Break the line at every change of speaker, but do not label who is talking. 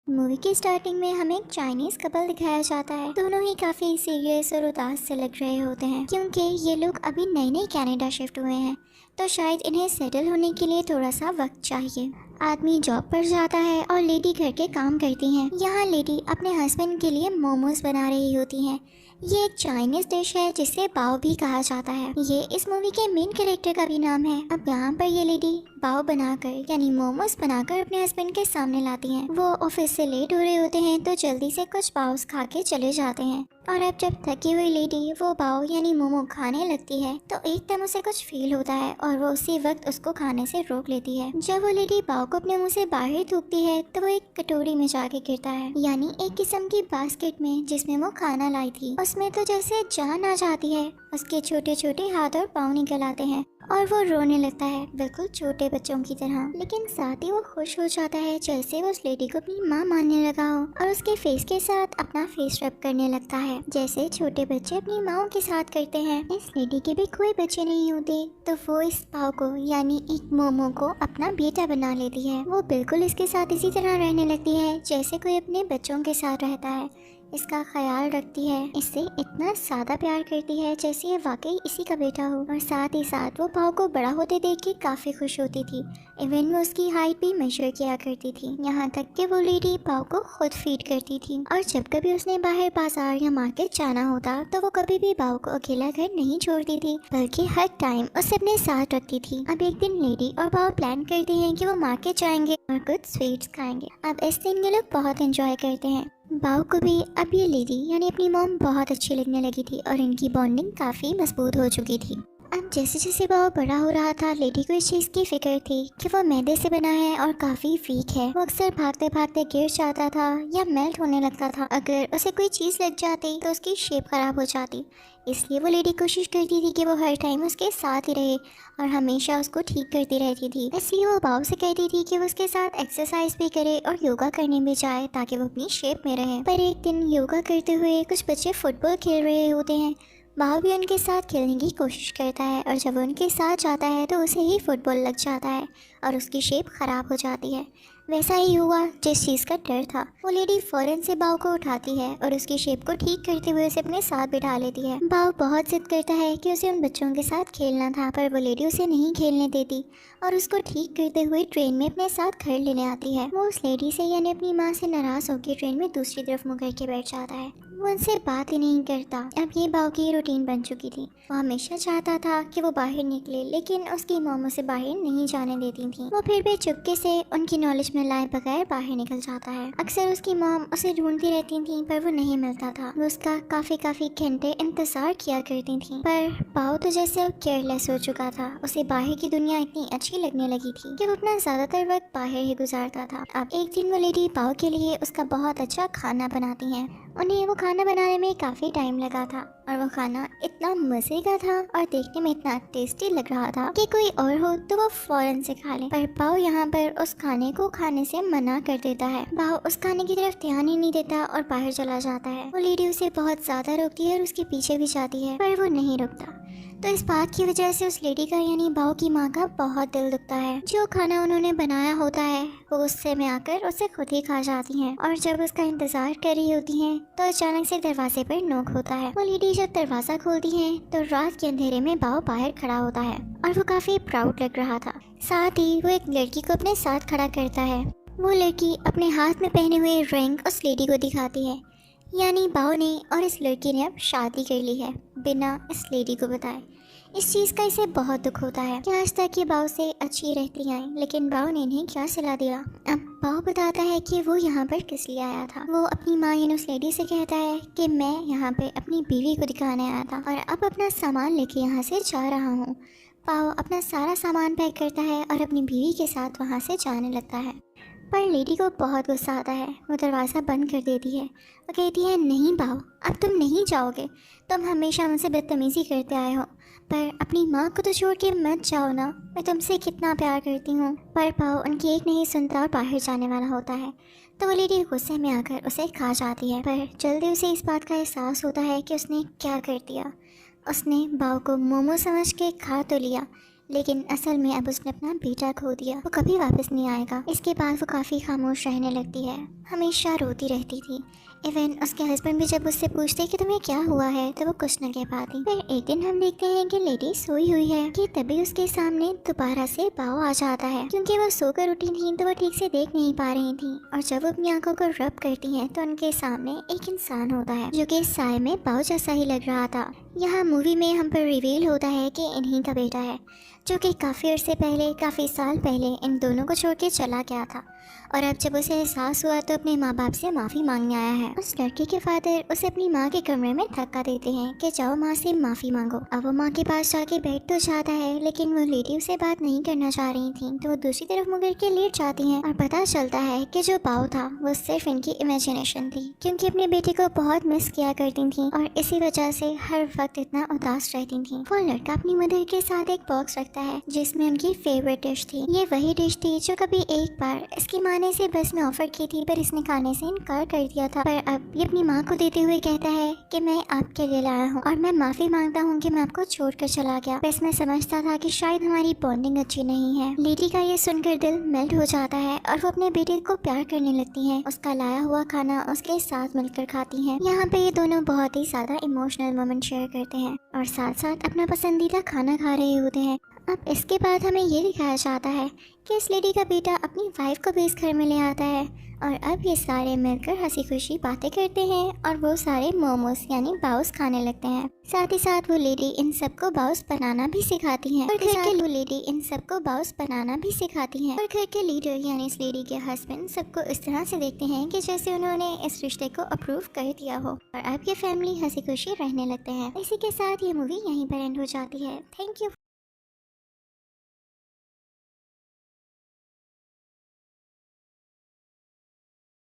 Movie की starting में हमें एक चाइनीज कपल दिखाया जाता है। दोनों ही काफी सीरियस और उदास से लग रहे होते हैं क्योंकि ये लोग अभी नए नए कनाडा शिफ्ट हुए हैं, तो शायद इन्हें सेटल होने के लिए थोड़ा सा वक्त चाहिए। आदमी जॉब पर जाता है और लेडी घर के काम करती हैं। यहाँ लेडी अपने हस्बैंड के लिए मोमोज बना रही होती हैं। ये एक चाइनीज डिश है जिसे बाओ भी कहा जाता है। ये इस मूवी के मेन कैरेक्टर का भी नाम है। अब यहाँ पर ये लेडी बाओ बनाकर यानी मोमोज बनाकर अपने हस्बैंड के सामने लाती हैं। वो ऑफिस से लेट हो रहे होते हैं तो जल्दी से कुछ बाओस खा के चले जाते हैं। और अब जब थकी हुई लेडी वो बाओ यानी मोमो खाने लगती है तो एकदम उसे कुछ फील होता है और वो उसी वक्त उसको खाने से रोक लेती है। जब वो लेडी बाओ को अपने मुंह से बाहर थूकती है तो वो एक कटोरी में जाके गिरता है, यानी एक किस्म की बास्केट में जिसमें वो खाना लाई थी। उसमें तो जैसे जान आ जाती है। उसके छोटे छोटे हाथ और पाँव निकल आते हैं और वो रोने लगता है, बिल्कुल छोटे बच्चों की तरह। लेकिन साथ ही वो खुश हो जाता है जैसे वो उस लेडी को अपनी माँ मानने लगा हो और उसके फेस के साथ अपना फेस रब करने लगता है जैसे छोटे बच्चे अपनी माँ के साथ करते हैं। इस लेडी के भी कोई बच्चे नहीं होते तो वो इस पाव को यानी एक मोमो को अपना बेटा बना लेती है। वो बिल्कुल इसके साथ इसी तरह रहने लगती है जैसे कोई अपने बच्चों के साथ रहता है। इसका ख्याल रखती है, इससे इतना ज़्यादा प्यार करती है जैसे ये वाकई इसी का बेटा हो। और साथ ही साथ वो पाव को बड़ा होते देख के काफ़ी खुश होती थी। इवन वो उसकी हाइट भी मेजर किया करती थी, यहाँ तक कि वो लेडी पाव को खुद फीड करती थी। और जब कभी उसने बाहर बाजार या मार्केट जाना होता तो वो कभी भी पाव को अकेला घर नहीं छोड़ती थी, बल्कि हर टाइम उसे अपने साथ रखती थी। अब एक दिन लेडी और पाव प्लान करते हैं कि वो मार्केट जाएंगे और कुछ स्वीट्स खाएंगे। अब इस दिन ये लोग बहुत एंजॉय करते हैं। बाव को भी अब ये लेडी यानी अपनी मॉम बहुत अच्छी लगने लगी थी और इनकी बॉन्डिंग काफ़ी मजबूत हो चुकी थी। अब जैसे जैसे बाव बड़ा हो रहा था लेडी को इस चीज़ की फिक्र थी कि वो मैदे से बना है और काफ़ी वीक है। वो अक्सर भागते भागते गिर जाता था या मेल्ट होने लगता था। अगर उसे कोई चीज़ लग जाती तो उसकी शेप खराब हो जाती। इसलिए वो लेडी कोशिश करती थी कि वो हर टाइम उसके साथ ही रहे और हमेशा उसको ठीक करती रहती थी। इसलिए वो बाव से कहती थी कि वो उसके साथ एक्सरसाइज भी करे और योगा करने भी जाए ताकि वो अपनी शेप में रहे। पर एक दिन योगा करते हुए कुछ बच्चे फुटबॉल खेल रहे होते हैं। बाव भी उनके साथ खेलने की कोशिश करता है और जब उनके साथ जाता है तो उसे ही फुटबॉल लग जाता है और उसकी शेप ख़राब हो जाती है। वैसा ही हुआ जिस चीज़ का डर था। वो लेडी फ़ौरन से बाव को उठाती है और उसकी शेप को ठीक करते हुए उसे अपने साथ बिठा लेती है। बाव बहुत जिद करता है कि उसे उन बच्चों के साथ खेलना था, पर वो लेडी उसे नहीं खेलने देती और उसको ठीक करते हुए ट्रेन में अपने साथ घर लेने आती है। वो उस लेडी से यानी अपनी माँ से नाराज़ होकर ट्रेन में दूसरी तरफ मुँह करके बैठ जाता है। वो उनसे बात ही नहीं करता। अब ये बाव की रूटीन बन चुकी थी। वो हमेशा चाहता था कि वो बाहर निकले, लेकिन उसकी मॉम उसे बाहर नहीं जाने देती थी। वो फिर भी चुपके से उनकी नॉलेज में लाए बगैर बाहर निकल जाता है। अक्सर उसकी मॉम उसे ढूंढती रहती थी पर वो नहीं मिलता था। वो उसका काफी घंटे इंतजार किया करती थी, पर बाव तो जैसे केयरलेस हो चुका था। उसे बाहर की दुनिया इतनी अच्छी लगने लगी थी कि वो अपना ज्यादातर वक्त बाहर ही गुजारता था। अब एक दिन वो लेडी बाव के लिए उसका बहुत अच्छा खाना बनाती है। उन्हें वो खाना बनाने में काफ़ी टाइम लगा था और वो खाना इतना मज़े का था और देखने में इतना टेस्टी लग रहा था कि कोई और हो तो वो फ़ौरन से खा ले। पर बाव यहाँ पर उस खाने को खाने से मना कर देता है। बाव उस खाने की तरफ ध्यान ही नहीं देता और बाहर चला जाता है। वो लेडी उसे बहुत ज़्यादा रोकती है और उसके पीछे भी जाती है, पर वो नहीं रुकता। तो इस बात की वजह से उस लेडी का यानी बाव की माँ का बहुत दिल दुखता है। जो खाना उन्होंने बनाया होता है वो गुस्से में आकर उसे खुद ही खा जाती हैं और जब उसका इंतजार कर रही होती हैं तो अचानक से दरवाजे पर नोक होता है। वो लेडी जब दरवाजा खोलती है तो रात के अंधेरे में बाव बाहर खड़ा होता है और वो काफी प्राउड लग रहा था। साथ ही वो एक लड़की को अपने साथ खड़ा करता है। वो लड़की अपने हाथ में पहने हुए रिंग उस लेडी को दिखाती है, यानी बाव ने और इस लड़की ने अब शादी कर ली है बिना इस लेडी को बताए। इस चीज़ का इसे बहुत दुख होता है कि आज तक ये बाव से अच्छी रहती आई, लेकिन बाव ने इन्हें क्या सिला दिया। अब बाव बताता है कि वो यहाँ पर किस लिए आया था। वो अपनी माँ यानी उस लेडी से कहता है कि मैं यहाँ पे अपनी बीवी को दिखाने आया था और अब अपना सामान लेके यहाँ से जा रहा हूँ। बाव अपना सारा सामान पैक करता है और अपनी बीवी के साथ वहाँ से जाने लगता है, पर लेडी को बहुत गुस्सा आता है। वो दरवाज़ा बंद कर देती है। वो कहती है, नहीं बाव, अब तुम नहीं जाओगे। तुम हमेशा मुझसे बदतमीज़ी करते आए हो, पर अपनी माँ को तो छोड़ के मत जाओ ना। मैं तुमसे कितना प्यार करती हूँ। पर बाव उनकी एक नहीं सुनता और बाहर जाने वाला होता है, तो वो लेडी गुस्से में आकर उसे खा जाती है। पर जल्दी उसे इस बात का एहसास होता है कि उसने क्या कर दिया। उसने बाव को मोमो समझ के खा तो लिया, लेकिन असल में अब उसने अपना बेटा खो दिया, वो कभी वापस नहीं आएगा। इसके बाद वो काफ़ी खामोश रहने लगती है, हमेशा रोती रहती थी। इवन उसके हस्बैंड भी जब उससे पूछते कि तुम्हें क्या हुआ है तो वो कुछ न कह पाती। फिर एक दिन हम देखते हैं कि लेडी सोई हुई है कि तभी उसके सामने दोबारा से बाव आ जाता है। क्योंकि वो सोकर उठी थी तो वो ठीक से देख नहीं पा रही थी, और जब वो अपनी आंखों को रब करती हैं तो उनके सामने एक इंसान होता है जो कि साय में बाव जैसा ही लग रहा था। यहाँ मूवी में हम पर रिवील होता है कि इन्हीं का बेटा है, जो कि काफ़ी अरसे पहले, काफ़ी साल पहले इन दोनों को छोड़ के चला गया था। और अब जब उसे एहसास हुआ तो अपने माँ बाप से माफ़ी मांगने आया है। उस लड़की के फादर उसे अपनी माँ के कमरे में धक्का देते हैं कि जाओ माँ से माफ़ी मांगो। अब वो माँ के पास जाके बैठ तो जाता है, लेकिन वो लेडी उसे बात नहीं करना चाह रही थी, तो वो दूसरी तरफ मुड़ के लेट जाती हैं। और पता चलता है कि जो बाव था वो सिर्फ इनकी इमेजिनेशन थी, क्योंकि अपने बेटे को बहुत मिस किया करती थी और इसी वजह से हर वक्त इतना उदास रहती थी। वो लड़का अपनी मदर के साथ एक बॉक्स रखता है जिसमें उनकी फेवरेट डिश थी। ये वही डिश थी जो कभी एक बार इसकी माँ ने इसे बस में ऑफर की थी, पर इसने खाने से इनकार कर दिया था। पर अब ये अपनी माँ को देते हुए कहता है कि मैं आपके लिए लाया हूँ और मैं माफी मांगता हूँ कि मैं आपको छोड़कर चला गया। बस मैं समझता था कि शायद हमारी बॉन्डिंग अच्छी नहीं है। लेडी का ये सुनकर दिल मेल्ट हो जाता है और वो अपने बेटे को प्यार करने लगती है। उसका लाया हुआ खाना उसके साथ मिलकर खाती है। यहाँ पे ये दोनों बहुत ही ज्यादा इमोशनल मोमेंट शेयर करते हैं और साथ साथ अपना पसंदीदा खाना खा रहे होते हैं। अब इसके बाद हमें ये दिखाया जाता है कि इस लेडी का बेटा अपनी वाइफ को भी इस घर में ले आता है और अब ये सारे मिलकर हंसी खुशी बातें करते हैं और वो सारे मोमोज यानी बाउस खाने लगते हैं। साथ ही साथ वो लेडी इन सबको बाउस बनाना भी सिखाती है और घर के वो लेडी इन सबको बाउस बनाना भी सिखाती है और घर के लीडर यानी इस लेडी के हस्बैंड सबको इस तरह से देखते हैं कि जैसे उन्होंने इस रिश्ते को अप्रूव कर दिया हो और अब ये फैमिली हंसी खुशी रहने लगते हैं। इसी के साथ ये मूवी यहीं पर एंड हो जाती है। Thank you.